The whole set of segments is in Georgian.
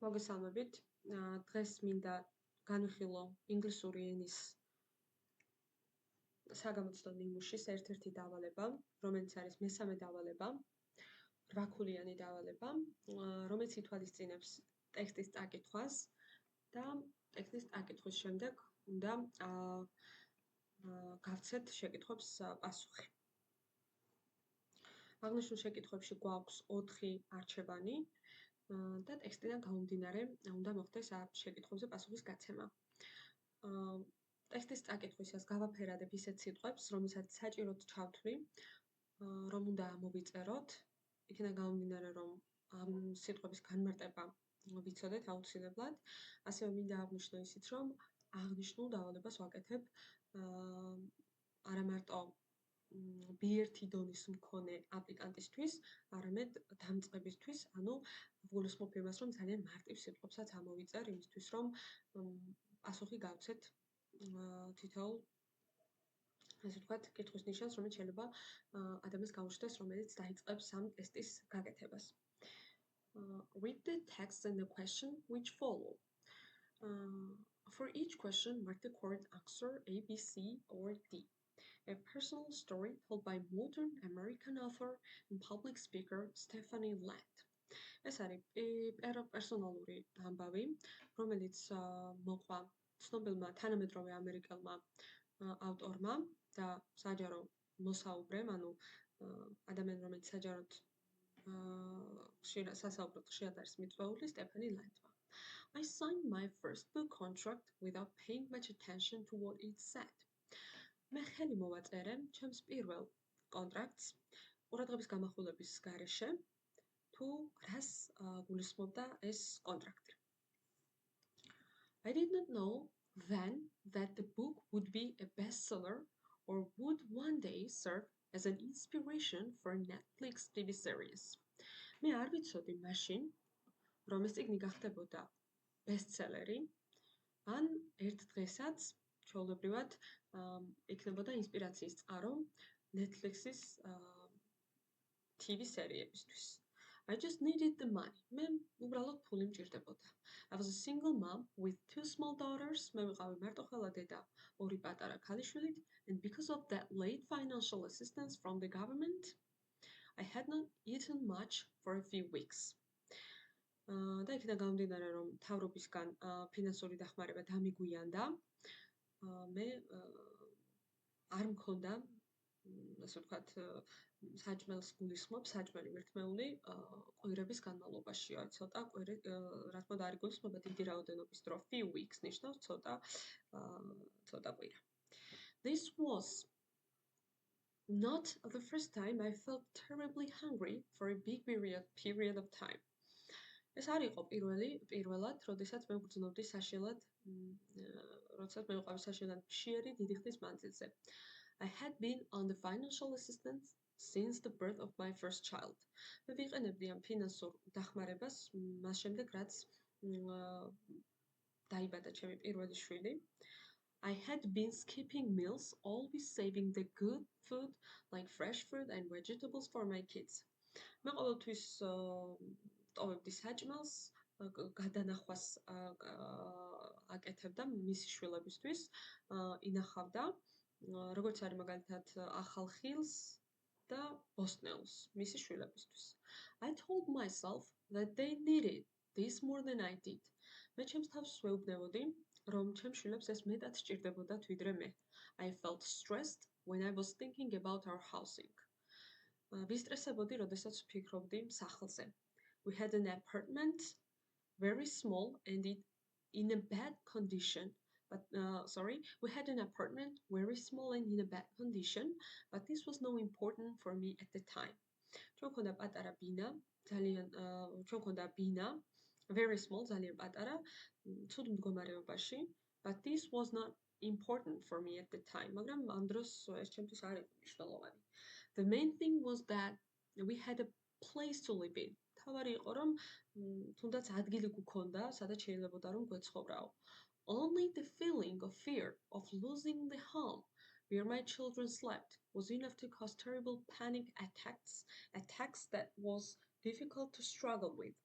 მოგესალმებით. დღეს მინდა განვიხილო ინგლისური ენის საგამოცდო ნიმუშის ერთ-ერთი დავალება, რომელიც არის მესამე დავალება, 8-ქულიანი დავალება, რომელიც ითვალისწინებს ტექსტის წაკითხვას და ტექსტის წაკითხვის შემდეგ უნდა გავცეთ შეკითხვებს პასუხი. აღნიშნულ შეკითხვებში გვაქვს 4 არჩევანი და ტექსტიდან გამომდინარე უნდა მოხდეს შეკითხვებზე პასუხის გაცემა. ტექსტის წაკითხვისას გავაფერადებ ისეთ სიტყვებს, რომელსაც საჭიროდ ჩავთვლი, რომ უნდა მოვიწეროთ, იქიდან გამომდინარე, რომ ამ სიტყვების განმარტება ვიცოდეთ აუცილებლად. ასევე მინდა აღვნიშნო ისიც, რომ აღნიშნულ დავალებას ვაკეთებ არა მარტო B1 დონის მქონე აპლიკანტისთვის, არამედ დამწყებისთვის, ანუ ვგულისხმობ იმას, რომ ძალიან მარტივ სიტყვებსაც ამოვიწერ იმისთვის, რომ პასუხი გავცეთ თითოეულ ასე ვთქვათ, კითხვის ნიშანს, რომელიც შეიძლება ადამიანს გაუჩნდეს, რომელიც დაიწყებს ამ ტესტის გაკეთებას. Read the text and the question which follow. For each question, mark the correct answer A, B, C, or D. A personal story told by modern American author and public speaker Stephanie Land. ეს არის პერსონალური ამბავი, რომელიც მოყვა ცნობილმა თანამედროვე ამერიკელმა ავტორმა და საჯარო მოსაუბრემ, ანუ ადამიანი, რომელიც საჯაროდ სასაუბროდ ხშირად არის მიწვეული, სტეფანი ლანდმა. I signed my first book contract without paying much attention to what it said. მე ხელი მოვაწერე ჩემს პირველ კონტრაქტს ყურადღების გამახვილების გარეშე, თუ რას გულისხმობდა ეს კონტრაქტი. I did not know then that the book would be a bestseller or would one day serve as an inspiration for a Netflix TV series. მე არ ვიცოდი მაშინ, რომ ეს წიგნი გახდებოდა ბესტსელერი, ან ერთ დღესაც ჩვეულებრივად იქნებოდა ინსპირაციის წყარო Netflix-ის TV სერიებისთვის. I just needed the money. მე უბრალოდ ფული მჭირდებოდა. I was a single mom with 2 small daughters. მე ვიყავი მარტოხელა დედა 2 პატარა ქალიშვილით, and because of that late financial assistance from the government, I had not eaten much for a few weeks. და იქიდან გამომდინარე, რომ მთავრობისგან ფინანსური დახმარება დამიგვიანდა, მე არ მქონდა ასე ვთქვათ, საჭმელს გულისხმობ, საჭმელი მირთმეული კვირების განმავლობაში. აი ცოტა კვირი, რა თქმა უნდა, არ იგულისხმება დიდი რაოდენობის დრო, few weeks ნიშნავს ცოტა კვირა. This was not the first time I felt terribly hungry for a big period of time. ეს არ იყო პირველად, როდესაც მე ვგრძნობდი საშინლად, როდესაც მე ვიყავი საშინლად მშიერი დიდი ხნის მანძილზე. I had been on the financial assistance since the birth of my first child. მე ვიყენებდი ამ ფინანსურ დახმარებას მას შემდეგ, რაც დაიბადა ჩემი პირველი შვილი. I had been skipping meals, always saving the good food like fresh fruit and vegetables for my kids. მე ყოველთვის ტოვებდი საჭმელს, გადანახვას აკეთებდა მისი შვილებისთვის, ინახავდა, როგორც არის მაგალითად ახალ ხილს და ბოსტნეულს მისი შვილებისთვის. I told myself that they needed this more than I did. მე ჩემს თავს ვეუბნებოდი, რომ ჩემს შვილებს ეს მეტად სჭირდებოდათ ვიდრე მე. I felt stressed when I was thinking about our housing. ვისტრესებოდი, როდესაც ვფიქრობდი სახლზე. We had an apartment, very small and in a bad condition. We had an apartment very small and in a bad condition, but this was not important for me at the time. ჩვენ ქონდა პატარა ბინა, ჩვენ ქონდა ბინა, very small, ძალიან პატარა, ცუდ მდგომარეობაში, but this was not important for me at the time. მაგრამ ამ დროს ეს ჩემთვის არ იყო მნიშვნელოვანი. The main thing was that we had a place to live in. თავარი იყო, რომ თუნდაც ადგილი გქონდა, სადაც შეიძლებოდა რომ გვეცხოვრაო. Only the feeling of fear of losing the home where my children slept was enough to cause terrible panic attacks that was difficult to struggle with.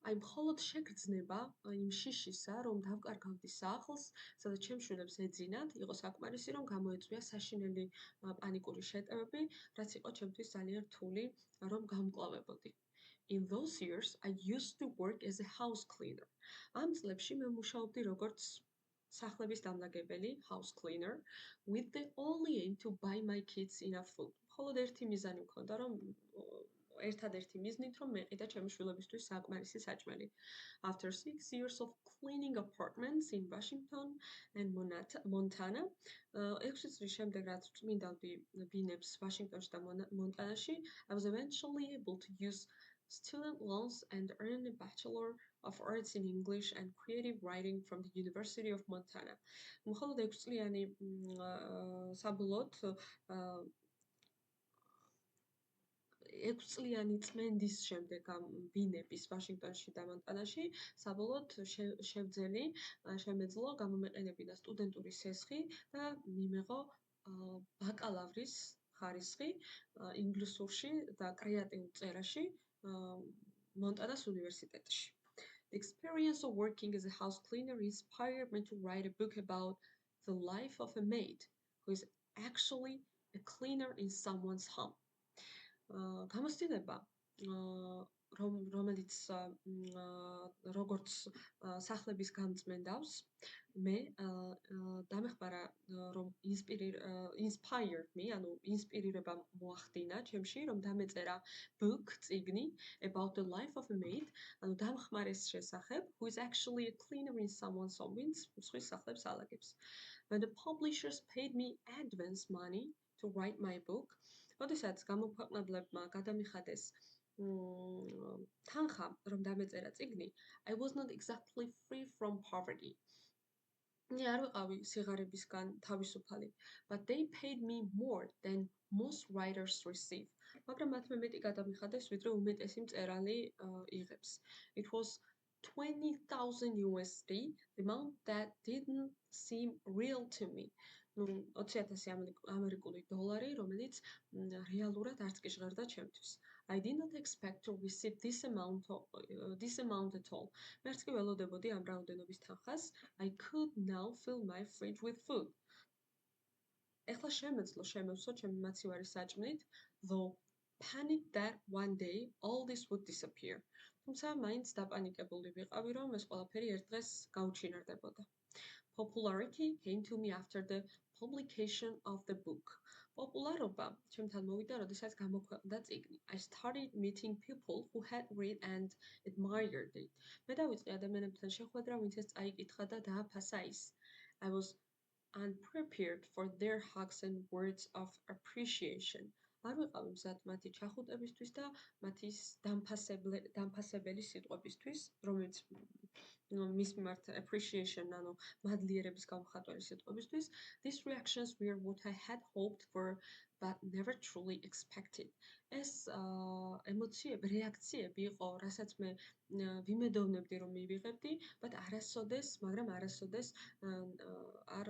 აი მხოლოდ შეგრძნება იმ შიშისა, რომ დავკარგავდი სახლს, სადაც ჩემს შვილებს ეძინათ, იყო საკმარისი, რომ გამოეწვია საშინელი პანიკური შეტევები, რაც იყო ჩემთვის ძალიან რთული, რომ გამკლავებოდი. In those years, I used to work as a house cleaner. ამ წლებში მე მუშაობდი როგორც სახლების დამლაგებელი, house cleaner, with the only aim to buy my kids enough food. მხოლოდ ერთი მიზანი მქონდა, რომ ერთადერთი მიზნით, რომ მეყიდა ჩემი შვილებისთვის საკმარისი საჭმელი. After 6 years of cleaning apartments in Washington and Montana, 6 წლის შემდეგ, რაც წმინდავდი ბინებს ვაშინგტონში და მონტანაში, I was eventually able to use student loans and earn a Bachelor of Arts in English and Creative Writing from the University of Montana. მხოლოდ 6 წლიანი საბოლოოდ 6 წლიანი წმენდის შემდეგ ამ ბინების ვაშინგტონში და მონტანაში საბოლოოდ შემეძლო გამომეყენებინა სტუდენტური სესხი და მიმეღო ბაკალავრის ხარისხი ინგლისურში და კრეატიულ წერაში მონტანას უნივერსიტეტში. The experience of working as a house cleaner inspired me to write a book about the life of a maid who is actually a cleaner in someone's home. გამოცდილება რომელიც როგორც სახლების გამწმენდავს მე დამეხმარა რომ inspired me ანუ ინსპირირება მოახდინა ჩემში რომ დამეწერა book წიგნი about the life of a maid ანუ დამხმარის შესახებ who is actually a cleaner in someone's home wins სხვის სახლებს ალაგებს. When the publishers paid me advance money to write my book როდესაც გამოქვეყნებლებმა გადამიხადეს თანხა, რომ დამეწერა წიგნი, I was not exactly free from poverty. მე არ ვიყავი სიღარიბისგან თავისუფალი, but they paid me more than most writers receive. მაგრამ მათმა მეტი გადამიხადეს, ვიდრე უმეტესი მწერალი იღებს. It was 20,000 USD, the amount that didn't seem real to me. 20,000 ამერიკული დოლარი, რომელიც რეალურად არც კი ჟღერდა ჩემთვის. I did not expect to receive this amount at all. მე არც კი ველოდებოდი ამ რაოდენობის თანხას. I could now fill my fridge with food. ეხლა შემევსო ჩემი მაცივარი საჭმლით, though panicked that one day all this would disappear. თუმცა მაინც დაპანიკებული ვიყავი, რომ ეს ყველაფერი ერთ დღეს გაუჩინარდებოდა. Popularity came to me after the publication of the book. Popularობა ჩემთან მოვიდა, როდესაც გამოქვეყნდა წიგნი. I started meeting people who had read and admired it. მე დავიწყე ადამიანებთან შეხვედრა, ვინც ეს წაიკითხა და დააფასა ის. I was unprepared for their hugs and words of appreciation. არ ვიყავი მზად მათი ჩახუტებისთვის და მათი დამფასებელი სიტყვებისთვის, რომელიც მის მიმართ appreciation, ანუ მადლიერების გამხატველი სიტყვებისთვის. These reactions were what I had hoped for, but never truly expected. ეს ემოციები, რეაქციები იყო, რასაც მე ვიმედოვნებდი, რომ მივიღებდი, მაგრამ არასოდეს არ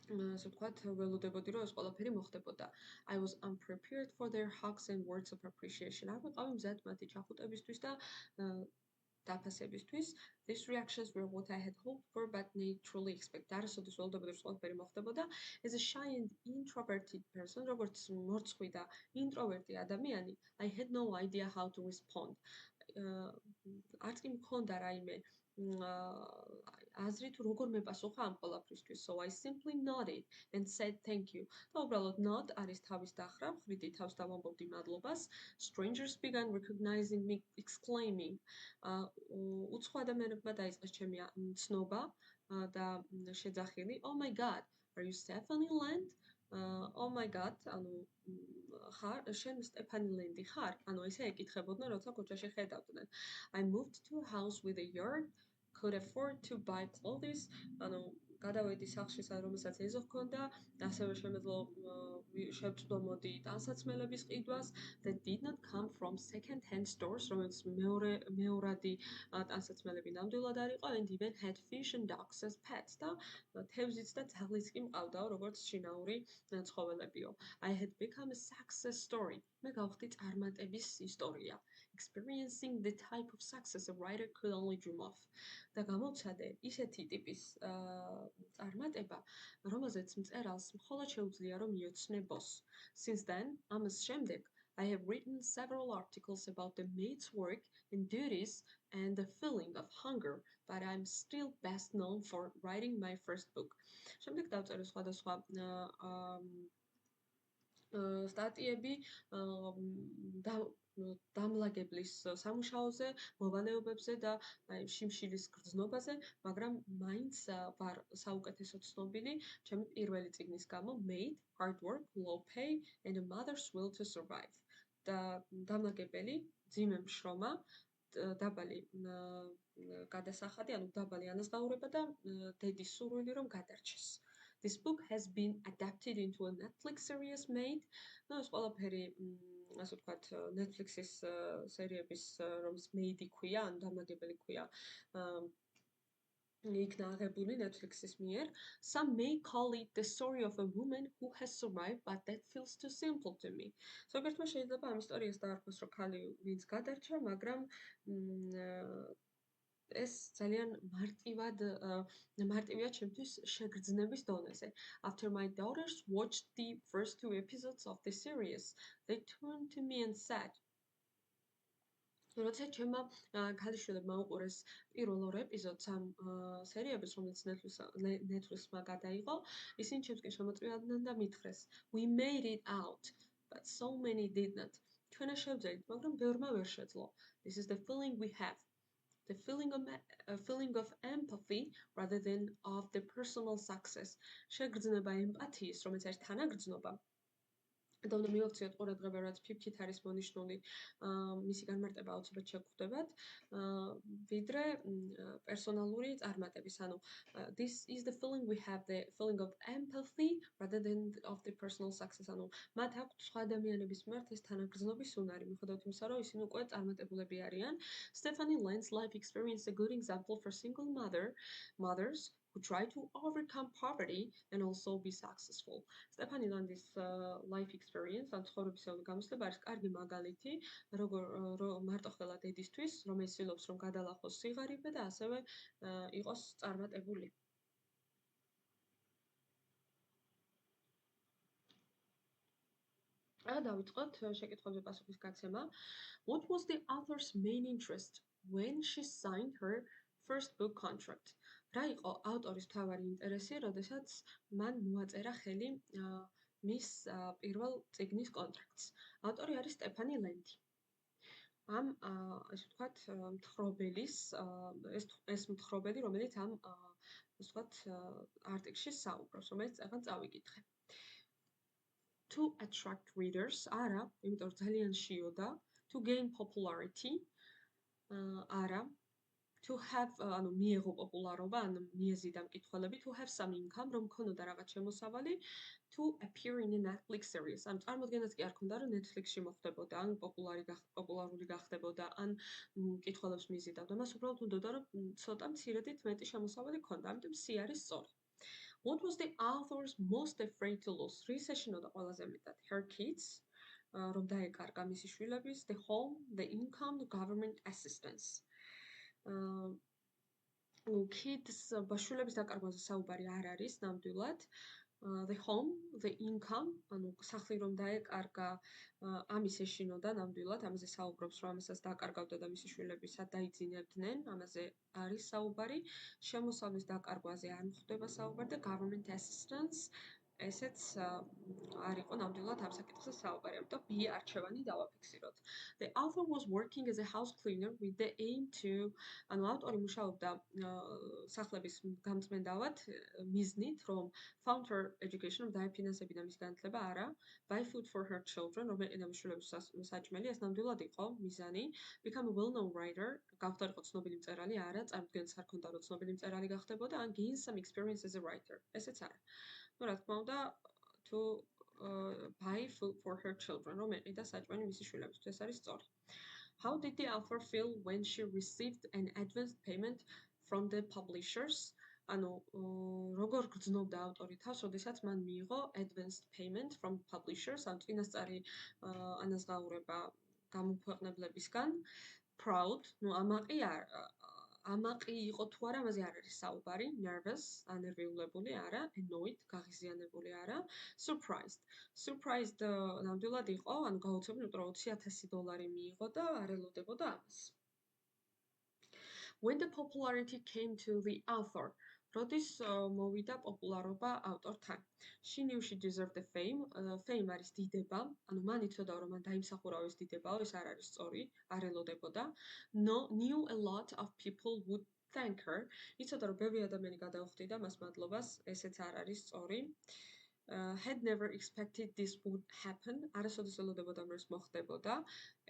ასე ვთქვათ, ველოდებოდი, რომ ეს ყველაფერი მოხდებოდა. I was unprepared for their hugs and words of appreciation. არ ვიყავი მზად მათი ჩახუტებისთვის და დაფასებისთვის. These reactions were what I had hoped for, but they truly expect. არასოდეს ველოდებოდი, რომ ყველაფერი მოხდებოდა. As a shy and introverted person, როგორც მორცხვი და ინტროვერტი ადამიანი, I had no idea how to respond. არც კი მქონდა რაიმე აზრი თუ როგორ მეპასუხა ამ ყველაფრისთვის. So I simply nodded and said thank you. და უბრალოდ nod არის თავის დახრა, ხრითი თავს დავამბობდი მადლობას. Strangers began recognizing me, exclaiming. უცხო ადამიანებმა დაიწყეს ჩემი ცნობა და შეძახილი. Oh my god, are you Stephanie Land? Oh my god, ანუ შენ სტეფანი ლენდი ხარ? ანუ ესე ეკითხებოდნენ, როცა ქუჩაში ხედავდნენ. I moved to a house with a yard, could afford to buy clothes. ანუ გადავედი სახლში, რომელსაც ეზო ჰქონდა, ასევე შემეძლო შევწვდომოდი ტანსაცმელების ყიდვას that did not come from second-hand stores, რომელიც მეორადი ტანსაცმელები ნამდვილად არ იყო, and even had fish and ducks as pets. და თევზიც და ძაღლიც კი მყავდაო, როგორც შინაური ცხოველებიო. I had become a success story. მე გავხდი წარმატების ისტორია. experiencing the type of success a writer could only dream of. და გამოვცადე ისეთი ტიპის წარმატება, რომელზეც მწერალს მხოლოდ შეუძლია რომ მიოცნებოს. Since then, ამის შემდეგ, I have written several articles about the maid's work and duties and the feeling of hunger, but I'm still best known for writing my first book. შემდეგ დავწერე სხვადასხვა სტატიები დამლაგებლის სამუშაოზე, მოვალეობებზე და შიმშილის გრძნობაზე, მაგრამ მაინც ვარ საუკეთესო ცნობილი ჩემი პირველი წიგნის გამო Maid, Hard Work, Low Pay and a Mother's Will to Survive. და დამლაგებელი, ძიმე მშრომა, დაბალი გადასახადი, ანუ დაბალი ანაზღაურება და დედის სურვილი რომ გადარჩეს. This book has been adapted into a Netflix series made. ეს ყველაფერი, ასე ვთქვათ, Netflix-ის სერიების, რომელს Maid-ი ქვია, ანუ დამლაგებელი ქვია, იქნა აღებული Netflix-ის მიერ. Some may call it the story of a woman who has survived, but that feels too simple to me. ზოგიერთმა შეიძლება ამ ისტორიას დაარქვეს, რომ ქალი ვინც გადარჩა, მაგრამ ეს ძალიან მარტივია ჩემთვის შეგრძნების დონეზე. After my daughters watched the first 2 episodes of the series, they turned to me and said, როცა ჩემმა ქალიშვილებმა უყურეს პირველ 2 ეპიზოდს ამ სერიების, რომელიც Netflix-მა გადაიღო, ისინი ჩემსკენ შემოწმებდნენ და მითხრეს, We made it out, but so many did not. ჩვენა შევძელით, მაგრამ ბევრმა ვერ შეძლო. This is the feeling we have. The feeling of empathy rather than of the personal success. შეგრძნება ემპათიის, რომელიც არის თანაგრძნობა. და უნდა მივაქციოთ ყურადღება, რაც ფიფქით არის მონიშნული, მისი განმარტება აუცილებლად შეგხვდებათ, ვიდრე პერსონალური წარმატების. ანუ this is the feeling we have, the feeling of empathy rather than of the personal success. ანუ მათ აქვთ სხვა ადამიანების მიმართ ეს თანაგრძნობის უნარი, მიუხედავად იმისა, რომ ისინი უკვე წარმატებულები არიან. Stephanie Land's life experience is a good example for single mothers who try to overcome poverty and also be successful. Stephanie Land's life experience, ან ცხოვრებისეული გამოცდილება არის კარგი მაგალითი, როგორ მარტოხელა დედისთვის, რომელიც ცდილობს რომ გადალახოს სიღარიბე და ასევე იყოს წარმატებული. დავიწყოთ შეკითხვებზე პასუხის გაცემა. What was the author's main interest when she signed her first book contract? რა იყო ავტორის მთავარი ინტერესი, როდესაც მან მოაწერა ხელი მის პირველ წიგნის კონტრაქტს? ავტორი არის სტეფანი ლენდი. ამ ასე ვთქვათ, მთხრობელის ეს მთხრობელი, რომელიც ამ ასე ვთქვათ, არტიკლში საუბრობს, რომელიც ახლა წავიკითხე. To attract readers, არა, იმიტომ რომ ძალიან შიოდა, to gain popularity, არა, to have, ანუ მიეღო პოპულარობა, ანუ მიეზიდა მკითხველები, to have some income, რომ ქონოდა რაღაც შემოსავალი, to appear in a Netflix series. ანუ წარმოდგენაც კი არ ქონდა, რომ Netflix-ში მოხდებოდა, ან პოპულარული გახდებოდა, ან მკითხველებს მიზიდავდა. მას უბრალოდ უნდოდა, რომ ცოტა მცირედით მეტი შემოსავალი ქონდა, ამიტომ C არის სწორი. What was the author's most afraid to lose? რის ეშინოდა ყველაზე მეტად? Her kids, რომ დაეკარგა მისი შვილების, the home, the income, the government assistance. Kids ბაშვილების დაკარგვაზე საუბარი არ არის ნამდვილად. The home, the income, ანუ სახლი რომ დაეკარგა, ამის ეშინოდა ნამდვილად, ამაზე საუბრობს, რომ ამასაც დააკარგავდა და მისი შვილები სად დაიძინებდნენ, ამაზე არის საუბარი. შემოსავლის დაკარგვაზე არ მხდება საუბარი და government assistance, ესეც არ იყო ნამდვილად ამ საკითხზე საუბარი, ამიტომ B არჩევანი დავაფიქსიროთ. The author was working as a house cleaner with the aim to, ანუ ავტორი მუშაობდა სახლების გამწმენდავად მიზნით, რომ fund her education, რომ დაეფინანსებინა მის განათლება, არა, buy food for her children, რომ ეყიდა მის შვილებს საჭმელი, ეს ნამდვილად იყო მიზანი, become a well-known writer, გავხდარიყო ცნობილი მწერალი, არა, წარმოდგენაც არ ქონდა, რომ ცნობილი მწერალი გახდებოდა, and gain some experience as a writer, ესეც არა. ну რა თქმა უნდა, to buy food for her children, რომ ეყიდა საჭმელი მისი შვილებისთვის, ეს არის სწორი. How did the author feel when she received an advance payment from the publishers? ანუ როგორ გრძნობდა ავტორი თავს, როდესაც მან მიიღო advanced payment from publishers, ანუ წინასწარი ანაზღაურება გამომქვეყნებლებისგან. Proud, ну ამაყი იყო თუ არა, ამაზე არ არის საუბარი. Nervous, ანერვიულებული, არა. Annoyed, გაღიზიანებული, არა. Surprised. Surprised ნამდვილად იყო, ანუ გაოცებული, იმიტომ რომ $20,000 მიიღო და არ ელოდებოდა ამას. When the popularity came to the author, როდის მოვიდა პოპულარობა ავტორთან. She knew she deserved the fame. Fame არის დიდება, ანუ მან იცოდა რომ მან დაიმსახურა ეს დიდებაო, ეს არ არის სწორი, არ ელოდებოდა. Knew a lot of people would thank her. იცოდა რომ ბევრი ადამიანი გადაუხდიდა მას მადლობას, ესეც არ არის სწორი. Had never expected this would happen. არასოდეს ელოდებოდა რომ ეს მოხდებოდა.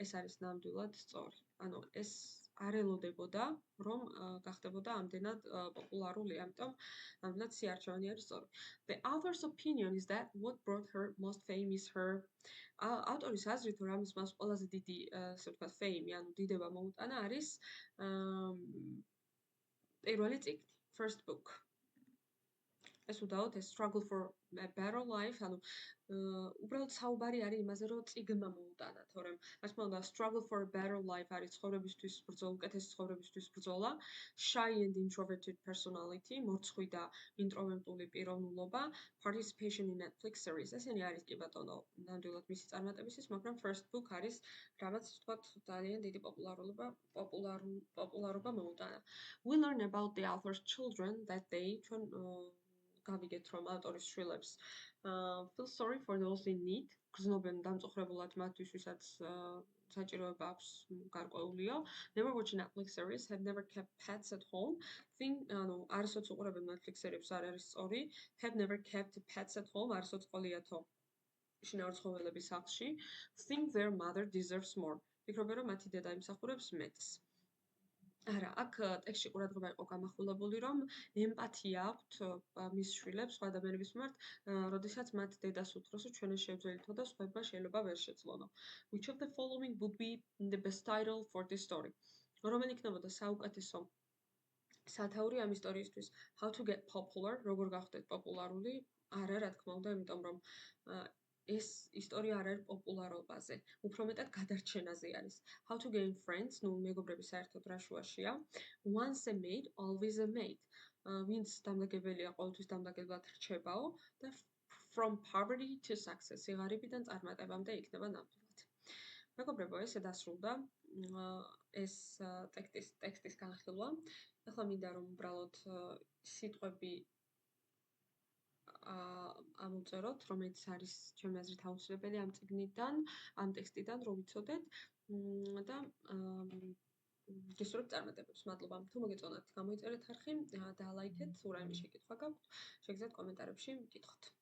ეს არის ნამდვილად სწორი. ანუ ეს არ ელოდებოდა რომ გახდებოდა ამდენად პოპულარული, ამიტომ ნამდვილად სიარჩევანი არის სწორი. The author's opinion is that what brought her most fame is her. ავტორის აზრით რომ ამის მას ყველაზე დიდი, ასე ვთქვათ, fame, ანუ დიდება მოუტანა არის პირველი წიგნი, first book. ეს უდაოდ ეს struggle for a better life, ანუ უბრალოდ საუბარი არის იმაზე, რომ წიგნმა მოუტანა, თორემ მას მოუდა struggle for a better life არის ცხოვრებისთვის ბრძოლა, უკეთესი ცხოვრებისთვის ბრძოლა, shy and introverted personality, მორცხვი და ინტროვერტული პიროვნულობა, participation in Netflix series. ესენი არის კი ბატონო, ნამდვილად მისი წარმატებისთვის, მაგრამ first book არის რაღაც ვთქვათ ძალიან დიდი პოპულარობა მოუტანა. We learn about the author's children that they გავიგეთ რომ ავტორის შვილებს feel sorry for those in need. გრძნობენ დამწუხრებულად მათთვის, ვისაც საჭიროება აქვს გარკვეულიო. Never watch Netflix series, have never kept pets at home. ანუ არასოდეს უყურებენ Netflix series, არ არის სწორი. Have never kept pets at home, არასოდეს ყოლიათო შინაურ ცხოველები სახლში. Think their mother deserves more. ფიქრობენ რომ მათი დედა იმსახურებს მეტს. არა, აქ ტექსტში ყურადღება იყო გამახვილებული, რომ ემპათია აქვთ მის შვილებს სხვა ადამიანების მიმართ, როდესაც მათ დედას უთხროს, რომ ჩვენა შევძველითო და სხვაებმა შეიძლება ვერ შეძლონო. Which of the following would be the best title for this story? რომელი იქნებოდა საუკეთესო სათაური ამ ისტორიისთვის? How to get popular, როგორ გახდეთ პოპულარული? არა, რა თქმა უნდა, იმიტომ რომ ეს ისტორია არ არის პოპულარობაზე, უფრო მეტად გადარჩენაზე არის. How to gain friends, ну მეგობრები საერთოდ რა შუაშია. Once a mate, always a mate. ვინც დამლაგებელია, ყოველთვის დამლაგებლად რჩებაო და from poverty to success. სიღარიბიდან წარმატებამდე იქნება ნამდვილად. მეგობრებო, ესე დასრულდა ეს ტექსტის განხილვა. ახლა მინდა რომ უბრალოდ სიტყვები ამოვწეროთ, რომელიც არის ჩემი აზრით აუცილებელი ამ წიგნიდან, ამ ტექსტიდან, რომ ვიცოდეთ და გესურვებთ წარმატებებს. მადლობა. თუ მოგეწონათ, გამოიწერეთ არხი და ლაიქეთ, თუ რაიმე შეკითხვა გაქვთ, შეგიძლიათ კომენტარებში მკითხოთ.